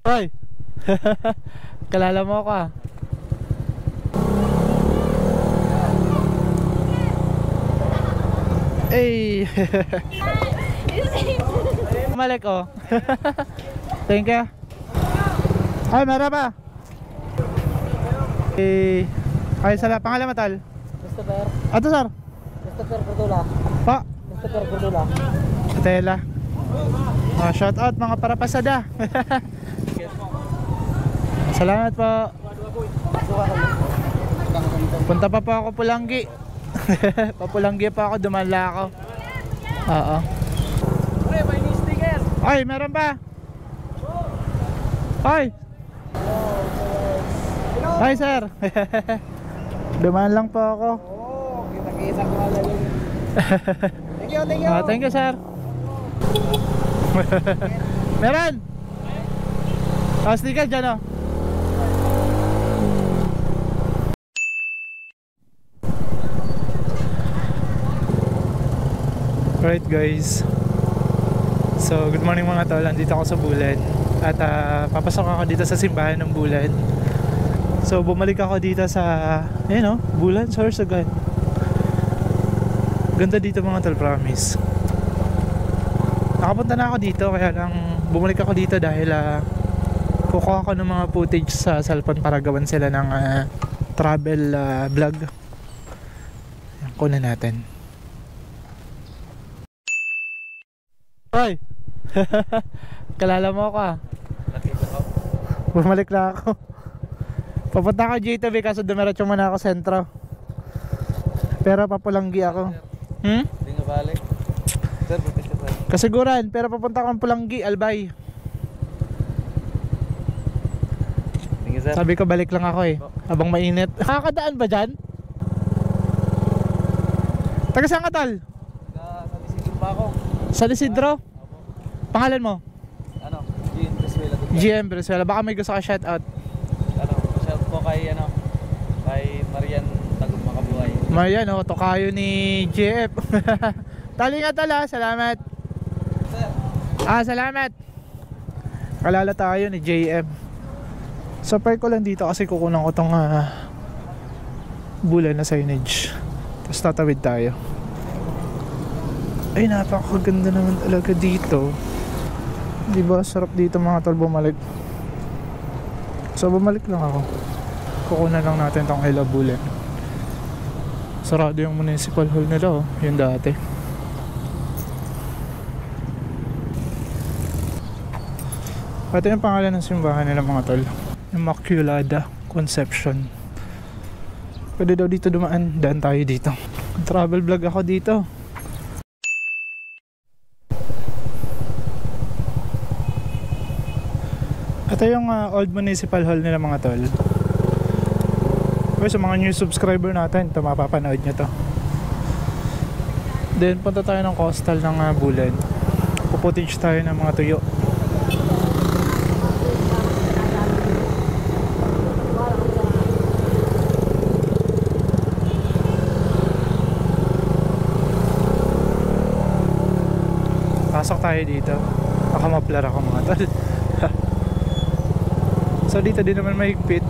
Hoy! Kalala mo ako ah. Hey! Malik oh. Thank you. Ay, meron pa. Ay, sala. Pangalan mo, Tal? Christopher. Ato, sir? Christopher Cordula. Pa? Christopher Cordula. Tela. Shout out mga parapasada. Salamat po. Punta pa po ako Pulanggi. Papulanggi pa ako, dumala ako. Oo. Pre, may new sticker. Ay, meron pa. Ay. Hi, sir. Dumaan lang po ako. Oo, kita-kita ko na yun. Thank you, thank you. Thank you, sir. Meron. Sticker dyan, oh. Alright guys, so good morning mga tol. Andito ako sa Bulan at papasok ako dito sa simbahan ng Bulan. So bumalik ako dito sa Bulan Sorsogon. Ganda dito mga tol, promise. Nakapunta na ako dito, kaya lang bumalik ako dito dahil kukuha ko ng mga footage sa cellphone para gawan sila ng travel vlog. Yan, kunin natin. Hoy! Kalala mo ako ah. Nakita ko. Bumalik na ako. Papunta ako GTV kaso dumiretso muna ako sentro. Pero papulanggi ako. Hindi nga balik. Sir, buti ka sir. Kasiguran, pero papunta akong Pulanggi, Albay. Thank you sir. Sabi ko balik lang ako eh, habang mainit. Nakakadaan ba dyan? Taga saan ka, Tal? Sa Isidro pa ako. San Isidro? Pangalan mo? Ano? GM Venezuela. GM Venezuela. Baka may gusto ka shoutout. Ano? Shout po kay kay Marian Tagum Makabuhay. Marian, tokayo ni GF. Tali nga tala, salamat. Sir. Salamat. Kalala tayo ni JM. Super ko lang dito kasi kukunan ko tong Bulan na signage. Tapos tatawid tayo. Ay, napakaganda naman talaga dito. Diba sarap dito mga tol bumalik. So bumalik lang ako. Kukunan lang natin tong Ella Bulan. Sarado yung municipal hall nila yung dati. Ito yung pangalan ng simbahan nila mga tol, Immaculada Conception. Pwede daw dito dumaan, daan tayo dito. Travel vlog ako dito. Ito yung old municipal hall nila mga tol. Pero sa mga new subscriber natin, ito mapapanood nyo to. Then punta tayo ng coastal ng Bulan. Puputage tayo ng mga tuyo. Pasok tayo dito. Nakamaplar ako mga tol. So dito din naman mahigpit.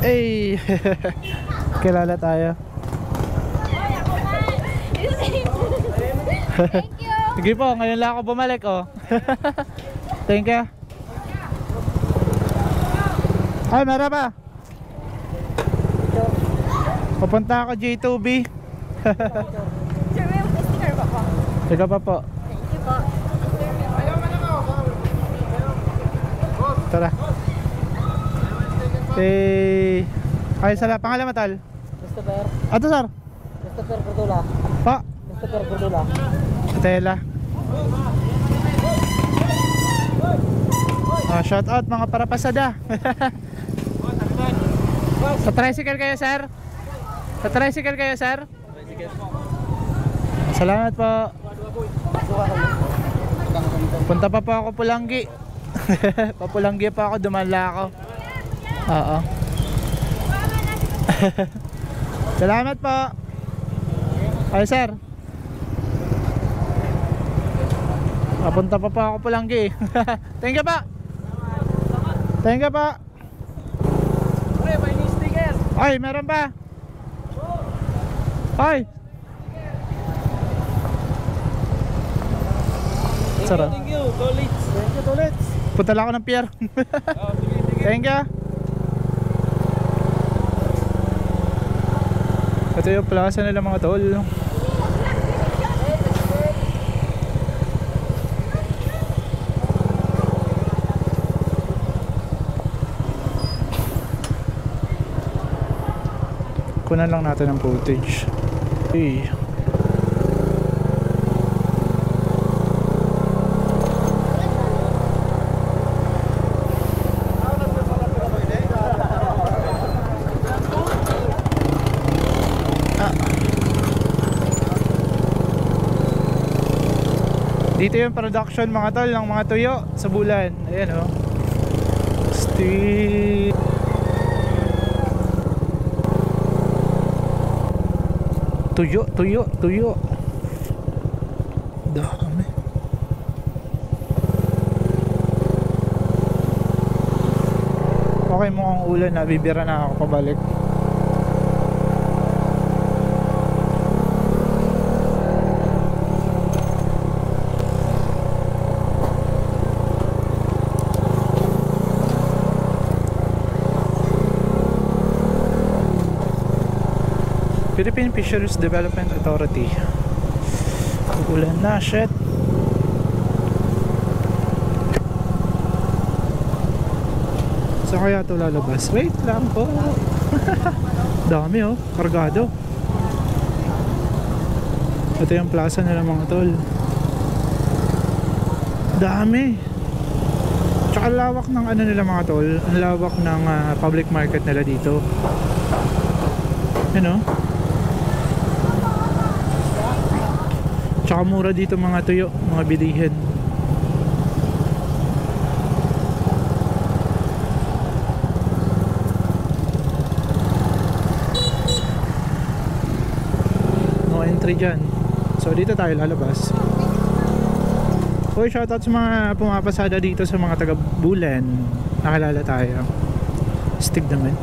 Hey! Kilala tayo. Thank you. Sige po, ngayon lang ako bumalik oh. Thank you. Ay, meron pa. Papunta ako J2B. Sir, may sticker pa po. Teka pa po. Thank you po. Tara. Ay, sala. Pangalan mo, Tal? Christopher. Ato, sir? Christopher Cordula. Pa? Christopher Cordula. Tela. Shout out mga parapasada. Sa tricycle kayo, sir? Sa tricycle kayo, sir? Salamat po. Punta pa po ako Pulanggi. Papulanggi pa ako, dumala ako. Oo. Salamat po. Ay sir. Papunta pa ako Palanggi. Thank you pa. Thank you pa. Pre, may new sticker. Ay, meron pa. Ay. Sarap. Thank you, Tolits. Thank you, Tolits. Punta lang ako ng pier. Oh, sige. Thank you. Ito yung plaza nila mga tol. Kunan lang natin ang footage. Okay. Dito yung production mga tol ng mga tuyo sa bulan. Ayan oh. Street. Tuyo, tuyo, tuyo. Dami. Okay, mukhang ulan na. Bibira na ako pabalik. Philippine Fisheries Development Authority. Ulan na, shit. Saan kaya ito lalabas? Wait lang po. Dami oh, kargado. Ito yung plaza nila mga tol. Dami. Tsaka lawak ng ano nila mga tol. Ang lawak ng public market nila dito. Ano? Tsaka mura dito mga tuyo, mga bilihin. No entry dyan. So dito tayo lalabas. Uy, shoutout sa mga pumapasada dito sa mga taga Bulan. Nakilala tayo. Stig naman.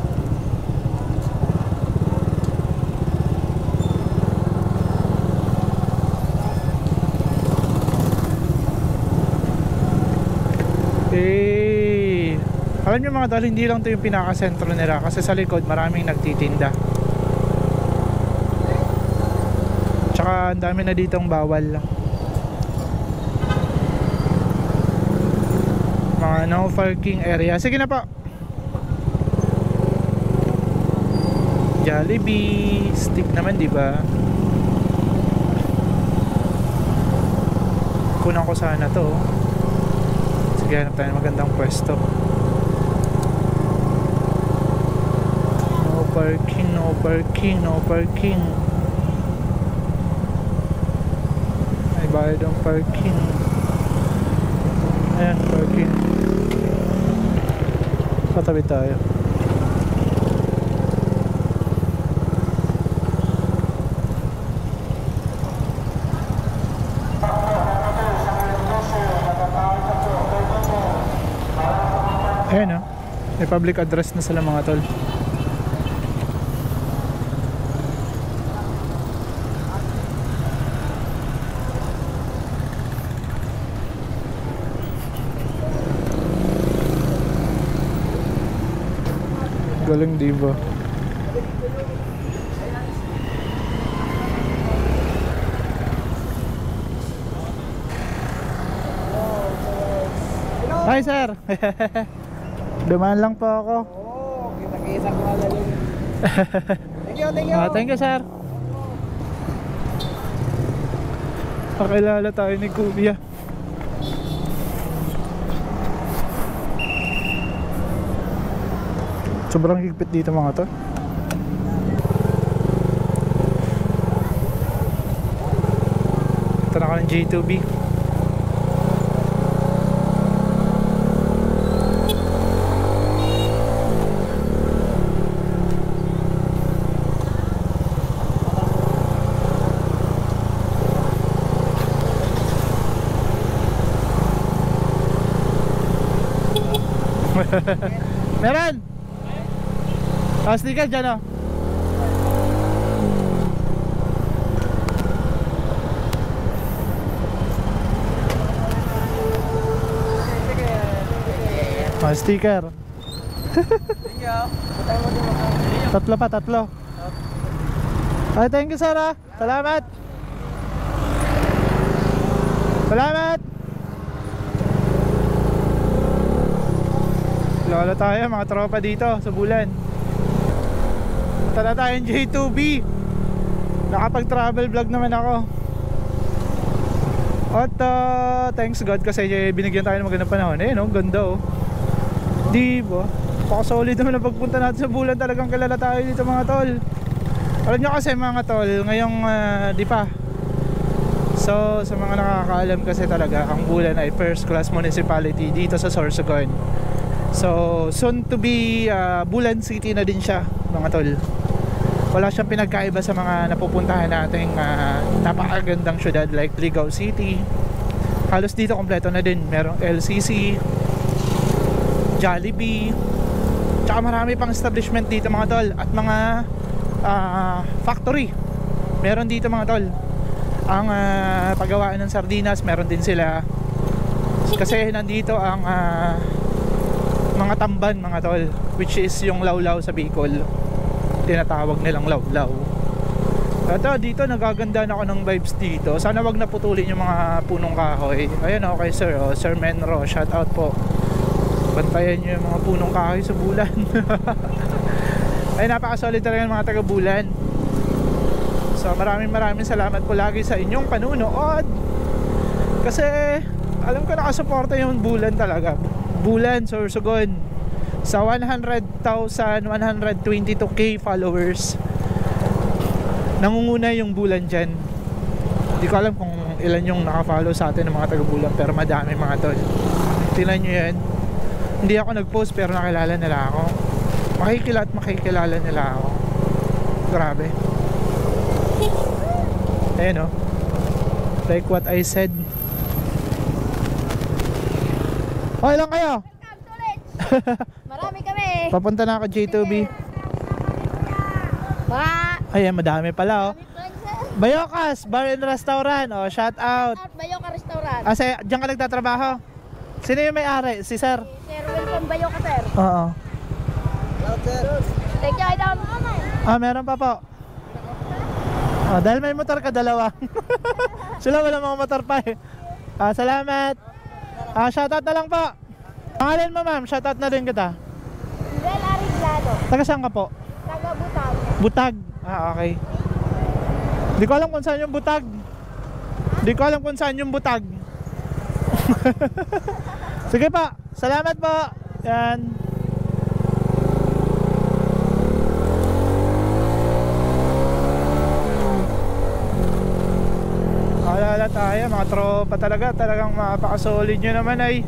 Okay. Alam nyo mga tol, hindi lang to yung pinaka-sentro nila kasi sa likod maraming nagtitinda. Tsaka ang dami na ditong bawal. Mga no parking area. Sige na po. Jollibee, stick naman, di ba? Kunan ko sana to. Sige, hanap tayo ng magandang pwesto. No parking, no parking, no parking. May bayad ang parking. Ayan, parking. Patabi tayo. Ayan o, may public address na sila mga tol. Galing diba? Hi sir! Dumaan lang po ako. Oo, kita-kita ko nga yun. Thank you, thank you. Thank you sir. Pakilala tayo ni Kuya. Sobrang higpit dito mga to. Ito na ka ng J2B. Meron! Oh, sticker dyan oh. Oh, sticker. Thank you. Tatlo pa, tatlo. Ay, thank you, sir. Salamat. Salamat. Lolo tayo, mga tropa dito sa Bulan. Punta na tayong J2B. Nakapag-travel vlog naman ako. At thanks God kasi binigyan tayo ng magandang panahon. Eh, no? Ganda oh. Diba? Paka-solid naman na pagpunta natin sa Bulan. Talagang kilala tayo dito mga tol. Alam nyo kasi mga tol, ngayong di pa. So sa mga nakakaalam kasi talaga, ang Bulan ay first class municipality dito sa Sorsogon. So soon to be Bulan City na din siya mga tol. Wala siyang pinagkaiba sa mga napupuntahan nating napakagandang syudad like Ligao City. Halos dito kompleto na din. Merong LCC, Jollibee, tsaka marami pang establishment dito mga tol. At mga factory meron dito mga tol. Ang paggawaan ng sardinas meron din sila. Kasi nandito ang mga tamban mga tol, which is yung lawlaw sa Bicol. Tinatawag nilang lawlaw. Ito dito nagaganda na ako ng vibes dito. Sana wag naputulin yung mga punong kahoy. Ayan okay sir, Sir Menro, shout out po. Bantayan nyo yung mga punong kahoy sa Bulan. Ay napaka-solid talaga ng mga taga-Bulan. So maraming salamat po lagi sa inyong panunood. Kasi alam ko nakasuporta yung Bulan talaga. Bulan, Sorsogon. Sa 100,122k followers, nangunguna yung Bulan dyan. Hindi ko alam kung ilan yung nakafollow sa atin ng mga taga-Bulan, pero madami mga tol. Tingnan nyo yan. Hindi ako nag-post pero nakilala nila ako. Makikilala nila ako. Grabe. Ayan o. Like what I said. Okay lang kayo. Marami kami. Papunta na ako J2B. Ayan, madami pala oh. Bayokas Bar and Restaurant. Oh, shout out. Bayoka Restaurant. Kasi diyan ka nagtatrabaho. Sino yung may-ari? Si sir? Sir Wilcom Bayoka sir. Oo. Thank you, Idol. Meron pa po. Dahil may motor ka dalawa. Sila wala mga motor pa eh. Salamat. Shoutout na lang po. Pangalan mo ma'am, shoutout na rin kita. Well Ariglado. Taga saan ka po? Taga Butag. Butag. Okay. Di ko alam kung saan yung Butag. Di ko alam kung saan yung Butag. Sige pa, salamat po. Yan. Alala tayo mga tropa talaga. Talagang mapakasolid nyo naman ay.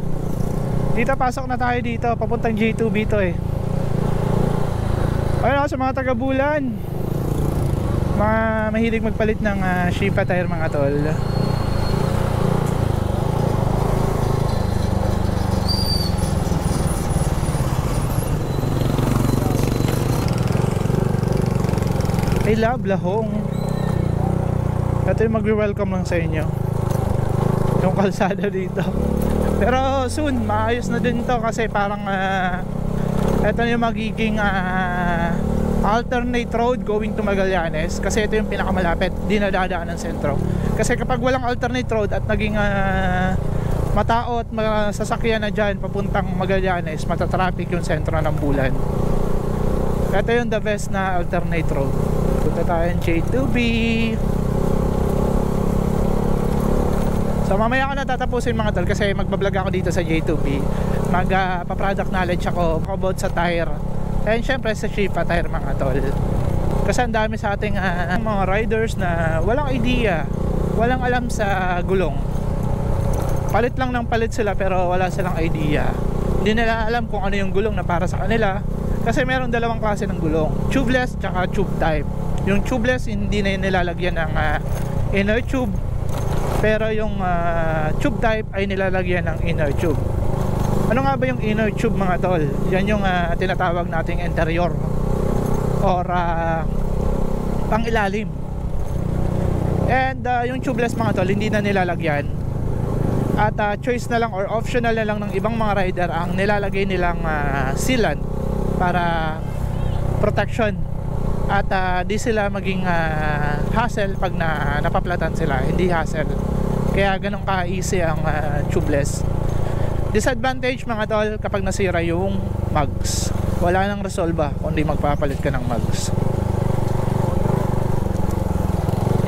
Dito pasok na tayo dito. Papuntang J2B to eh. Ayun ako sa mga taga-Bulan, mga mahilig magpalit ng Shipa tire mga tol. I love Lahong. Ito yung magwi-welcome lang sa inyo, yung kalsada dito. Pero soon maayos na din to kasi parang ito yung magiging alternate road going to Magallanes. Kasi ito yung pinakamalapit, di nadadaan ng sentro. Kasi kapag walang alternate road at naging matao at mga sasakyan na dyan papuntang Magallanes, matatraffic yung sentro ng Bulan. Ito yung the best na alternate road. Punta tayong J2B. So mamaya ako natatapusin mga tol kasi magbablog ako dito sa J2B. Magpa-product knowledge ako about sa tire. And syempre sa Shipa tire mga tol. Kasi ang dami sa ating mga riders na walang idea, walang alam sa gulong. Palit lang ng palit sila pero wala silang idea. Hindi nila alam kung ano yung gulong na para sa kanila. Kasi meron dalawang klase ng gulong, tubeless tsaka tube type. Yung tubeless hindi na nilalagyan ng inner tube, pero yung tube type ay nilalagyan ng inner tube. Ano nga ba yung inner tube mga tol? Yan yung tinatawag nating interior or pang ilalim. And yung tubeless mga tol, hindi na nilalagyan. At choice na lang or optional na lang ng ibang mga rider ang nilalagay nilang sealant para protection. At di sila maging hassle pag napaplatan sila. Hindi hassle. Kaya ganun ka-easy ang tubeless. Disadvantage mga tol, kapag nasira yung mugs, wala nang resolba kundi magpapalit ka ng mugs.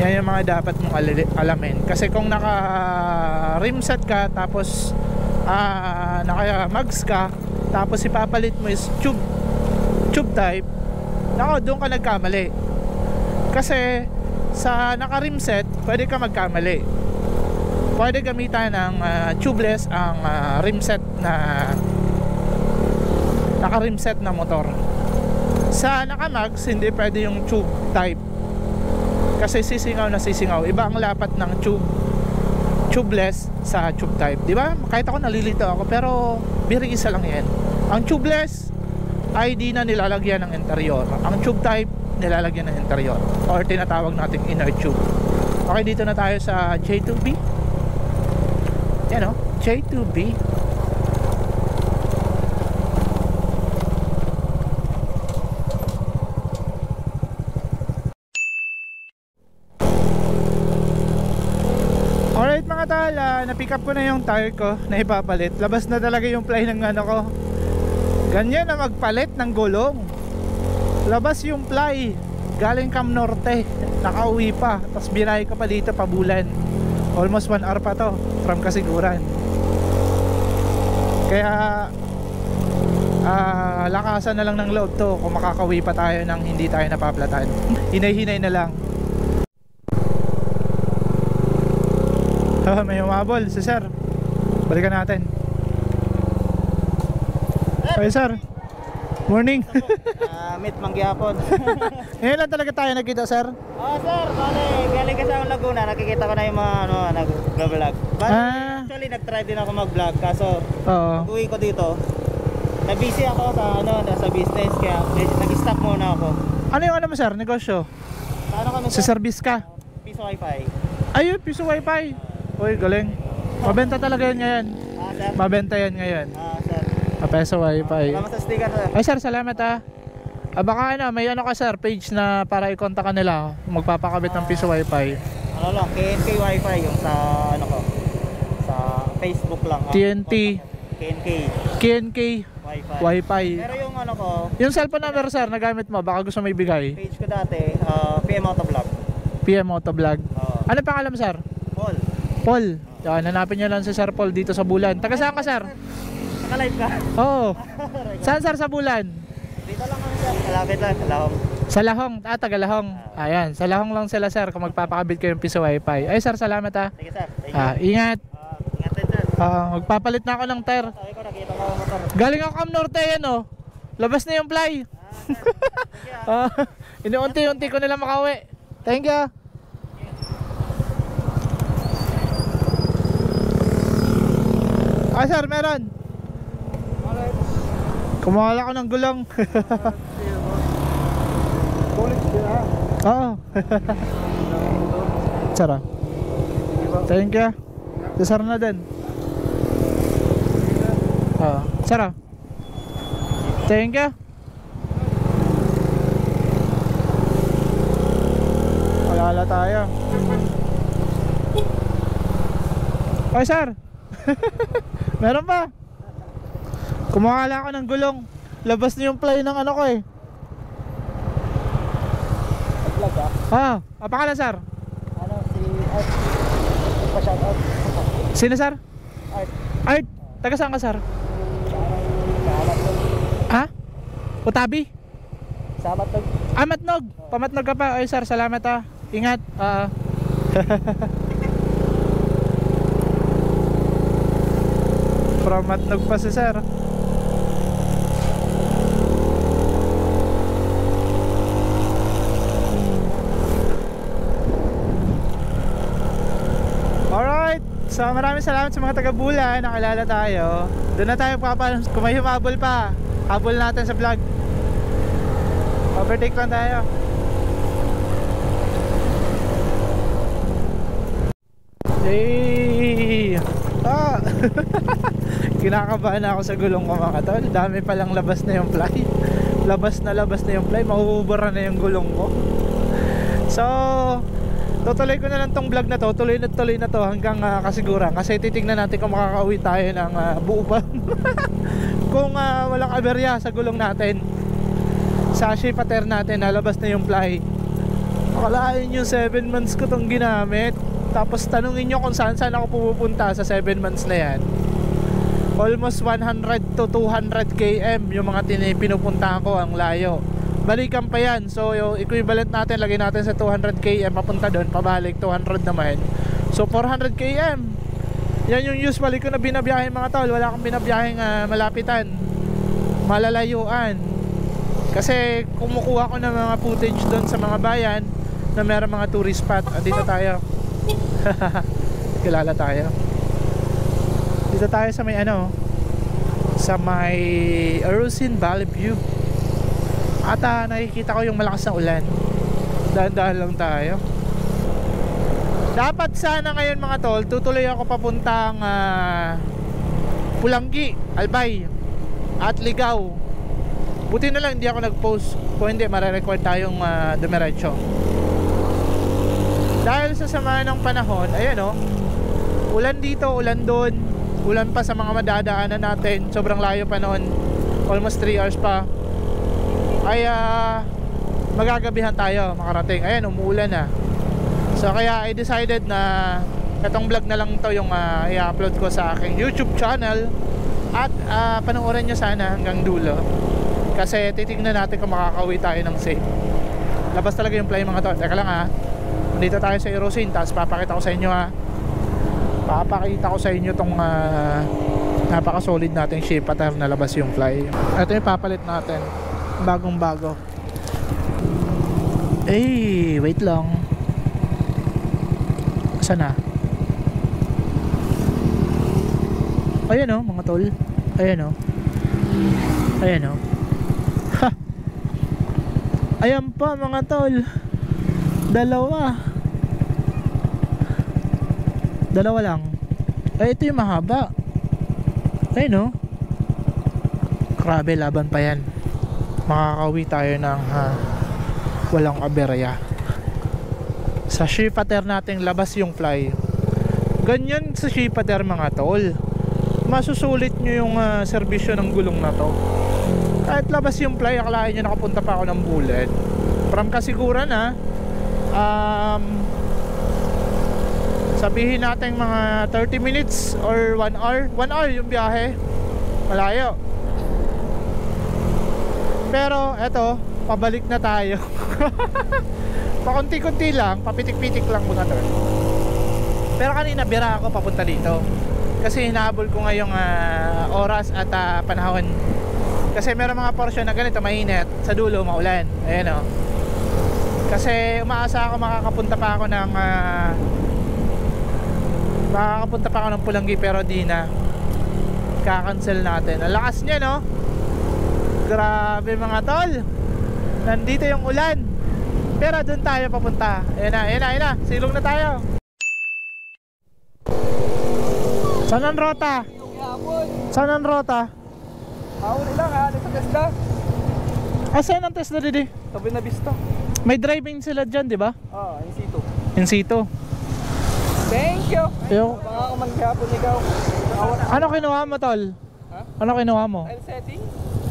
Yan yung mga dapat mong alamin. Kasi kung naka rimset ka, tapos naka mugs ka, tapos ipapalit mo is tube type, nako, doon ka nagkamali. Kasi sa naka rimset, pwede ka magkamali. Pwede gamitan ng tubeless ang rimset na naka rimset na motor. Sa naka mugs, hindi pwede yung tube type. Kasi sisingaw na sisingaw. Iba ang lapat ng tubeless sa tube type, di ba? Kahit ako nalilito ako, pero biri isa lang yan. Ang tubeless ay di na nilalagyan ng interior. Ang tube type nilalagyan ng interior or tinatawag nating inner tube. Okay, dito na tayo sa J2B. Yan o, J2B. Alright mga tol, na-pick up ko na yung tire ko na ipapalit. Labas na talaga yung ply ng ano ko. Ganyan na magpalit ng gulong. Labas yung ply. Galing Cam Norte, nakauwi pa. Tapos binay ka pa dito pabulan. Almost 1 hour pa to from Kasiguran. Kaya lakasan na lang ng loob to kung makakauwi pa tayo nang hindi tayo napaplatan. Hinay-hinay na lang. May umabol si sir. Balikan natin. Hey sir, morning. Meet mangyapon. Ngayon lang talaga tayo nagkita sir. Sir, bale, galing kasi ako Laguna, nakikita ko na yung mga nag-vlog. Actually, nag-try din ako mag-vlog, kaso pag-uwi ko dito, na-busy ako sa business, kaya nag-stop muna ako. Ano yung ano mo sir, negosyo? Ano kami Sa service ka? Piso Wi-Fi. Ayun, piso wifi. Uy, galing. Mabenta talaga yan ngayon. Sir? Mabenta yan ngayon. Sir. Peso wifi. Salamat sa sticker, sir. Ay sir, salamat baka may ano ka sir, page na para i-contact ka nila magpapakabit ng piso wifi. Ano lang, KNK Wi-Fi yung sa ano ko, sa Facebook lang. TNT KNK Wi-Fi. wifi. Pero yung ano ko, Yung cellphone number sir, nagamit mo, baka gusto mo ibigay. page ko dati, PM Autovlog. PM Motovlog. Ano pangalan mo sir? Paul. Paul. Yan, hanapin nyo lang si Sir Paul dito sa Bulan. Taga saan ka sir? Naka-live ka? Oo. Saan sir sa Bulan? Dito lang kami sir. Malapit lang, Lahong. Sa Lahong, taga Lahong. Ayan, sa Lahong lang sila sir kung magpapakabit kayo ng piso wifi. Ay sir, salamat Sige sir, thank you. Ingat. Ingat din sir. Magpapalit na ako ng tire. Sabi ko, nakita ko ang motor. Galing ako Cam Norte yan oh. Labas na yung fly. Inuunti-unti ko nila makauwi. Thank you. Sir, meron. Kumuha ko ng gulong. Oo. Sara. Thank you. Sara na din. Sara. Thank you. Wala tayo. Ay sir. Meron pa. Kumuha ako ng gulong. Labas na yung play ng ano ko eh. Vlog ka? Apakala sir? Ano, si Art. Pa-shoutout. Sino sir? Art. Art, taga saan ka sir? Utabi? Sa Matnog. Matnog. Pamatnog ka pa. Ay sir, salamat Ingat. From Matnog pa si sir. Alright, So maraming salamat sa mga taga-Bulan. Nakilala tayo. Doon na tayo papalam. Kung may humabol pa, habol natin sa vlog. Overtake lang tayo. Hey! Ah! Kinakabahan ako sa gulong ko mga tol. Dami palang labas na yung fly. Labas na yung fly. Mahuhubara na yung gulong ko. So tutuloy ko na lang tong vlog na to. Tuloy na to hanggang kasiguran. Kasi titignan natin kung makakauwi tayo ng buo pa. Kung walang aberya sa gulong natin. Sa shifter natin, nalabas na yung fly. Akalain yung 7 months ko tong ginamit. Tapos tanungin nyo kung saan ako pupunta sa 7 months na yan. Almost 100 to 200 km yung mga pinupuntahan ko, ang layo. Balikan pa yan. So yung equivalent natin, lagay natin sa 200 km papunta doon, pabalik 200 naman. So 400 km. Yan yung usually ko na binabiyahe mga tol. Wala akong binabiyaheng malapitan, malalayuan. Kasi kumukuha ko ng mga footage doon sa mga bayan na meron mga tourist spot. Dito tayo. Kilala tayo. Dito tayo sa may sa may Arusin Valley View. At nakikita ko yung malakas na ulan. Dahan-dahan lang tayo. Dapat sana ngayon mga tol, tutuloy ako papuntang Pulangi, Albay at Ligao. Buti na lang hindi ako nag-post. Kung hindi, mare-record tayong dumiretso. Dahil sa sama ng panahon, ayan ulan dito, ulan doon, ulan pa sa mga madadaanan natin. Sobrang layo pa noon, almost 3 hours pa. Ay magagabihan tayo makarating. Ayan, umuulan na. So kaya I decided na itong vlog na lang to yung i-upload ko sa aking YouTube channel. At panoorin nyo sana hanggang dulo. Kasi titignan natin kung makakauwi tayo ng safe. Labas talaga yung fly mga to. Teka lang dito tayo sa Arusin. Tapos papakita ko sa inyo papakita ko sa inyo tong napaka-solid nating shifter na labas yung fly. Ito yung papalit natin. Bagong bago. Wait lang. Sana. Ayan mga tol. Ayan Ayan Ha. Ayan pa mga tol. Dalawa lang. Ito yung mahaba. Ayun Grabe, laban pa yan. Makakauwi tayo ng walang aberya. Sa shifter nating labas yung fly. Ganyan sa shifter mga tol. Masusulit nyo yung serbisyo ng gulong na to. Kahit labas yung fly, akalain nyo nakapunta pa ako ng Bulan. From kasiguran sabihin natin mga 30 minutes or 1 hour. 1 hour yung biyahe. Malayo. Pero eto, pabalik na tayo. Pakunti-kunti lang, papitik-pitik lang muna doon. Pero kanina bira ako papunta dito. Kasi hinahabol ko ngayong oras at panahon. Kasi meron mga portion na ganito mainit, sa dulo maulan. Ayan Kasi umaasa ako makakapunta pa ako ng Pulangi, pero di na. Kakancel natin. Ang lakas niya Grabe mga tol. Nandito yung ulan. Pero doon tayo papunta. Ayan na. Silong na tayo. Saan ang rota? Huli lang sa Tesla. Saan ang Tesla didi? Tabi na Vista. May driving sila dyan, di ba? In situ. Thank you. Baka ako maghapon ikaw. Ano kinuha mo tol? Ano kinuha mo? Oil setting.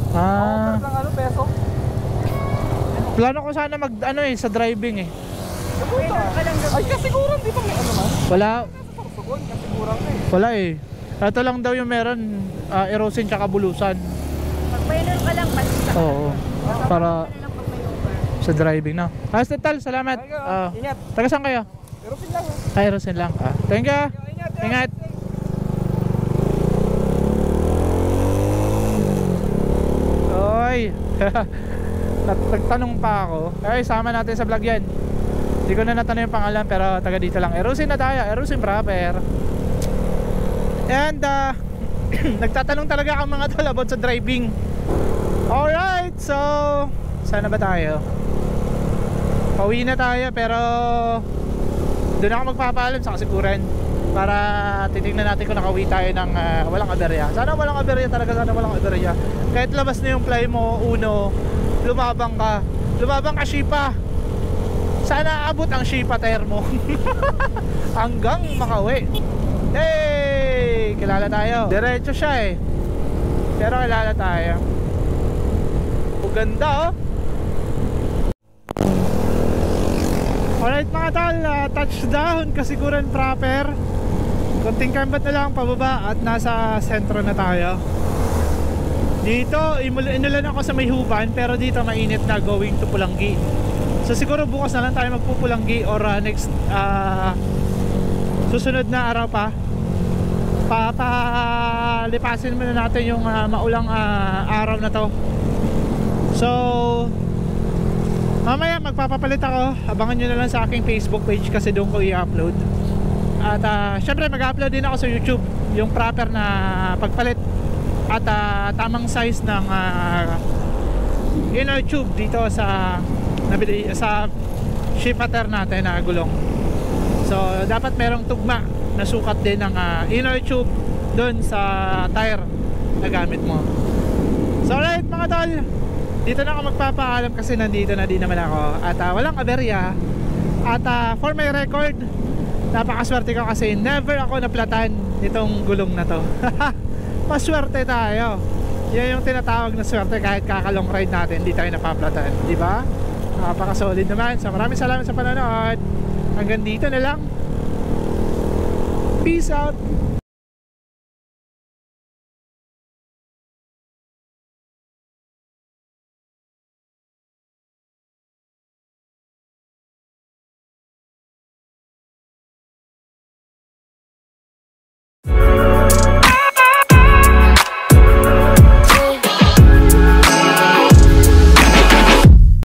Lang peso. Plano ko sana sa driving Ay, kasiguran di ba may Wala. Kasiguran Wala Ito lang daw yung meron, Arusin tsaka Bulusan. Pag minor ka lang, basta. Oo. Para sa driving na. Tal, salamat. Ingat. Taga saan kayo? Arusin lang. Arusin lang. Thank you. Ingat. Oy. Nagtanong pa ako. Sama natin sa vlog yan. Hindi ko na natanong yung pangalan, pero taga dito lang. Arusin na tayo. Arusin proper. And nagtatanong talaga ang mga tol about sa driving. Alright, so sana ba tayo? Pauwi na tayo, pero doon ako magpapaalam sa kasiguran para titignan natin kung nakauwi tayo ng walang aberya. Sana walang aberya talaga, sana walang aberya. Kahit labas na yung fly mo, uno, lumabang ka Shipa. Sana abot ang Shipa tire mo hanggang makauwi. Hey, kilala tayo. Diretso siya eh, pero kilala tayo. Ang ganda oh. Alright mga tol, touchdown kasiguran proper. Konting kambat na lang pababa at nasa sentro na tayo. Dito, inulan ako sa may Huban, pero dito mainit na going to Pulangi. So siguro bukas na lang tayo magpupulanggi or next susunod na araw pa. Papalipasin muna natin yung maulang araw na to. So mamaya magpapapalit ako. Abangan nyo na lang sa aking Facebook page kasi doon ko i-upload. At syempre mag-upload din ako sa YouTube yung proper na pagpalit at tamang size ng inner tube dito sa Shipater natin na gulong. So dapat merong tugma na sukat din ng inner tube doon sa tire na gamit mo. So alright mga tol, dito na ako magpapaalam kasi nandito na din naman ako at walang aberya. At for my record, napakaswerte ko kasi never ako naplatan nitong gulong na to. Maswerte tayo. Yan yung tinatawag na swerte, kahit kakalong ride natin hindi tayo napaplatan, di ba? Napaka-solid naman. So maraming salamat sa panonood. Hanggang dito na lang. Peace out.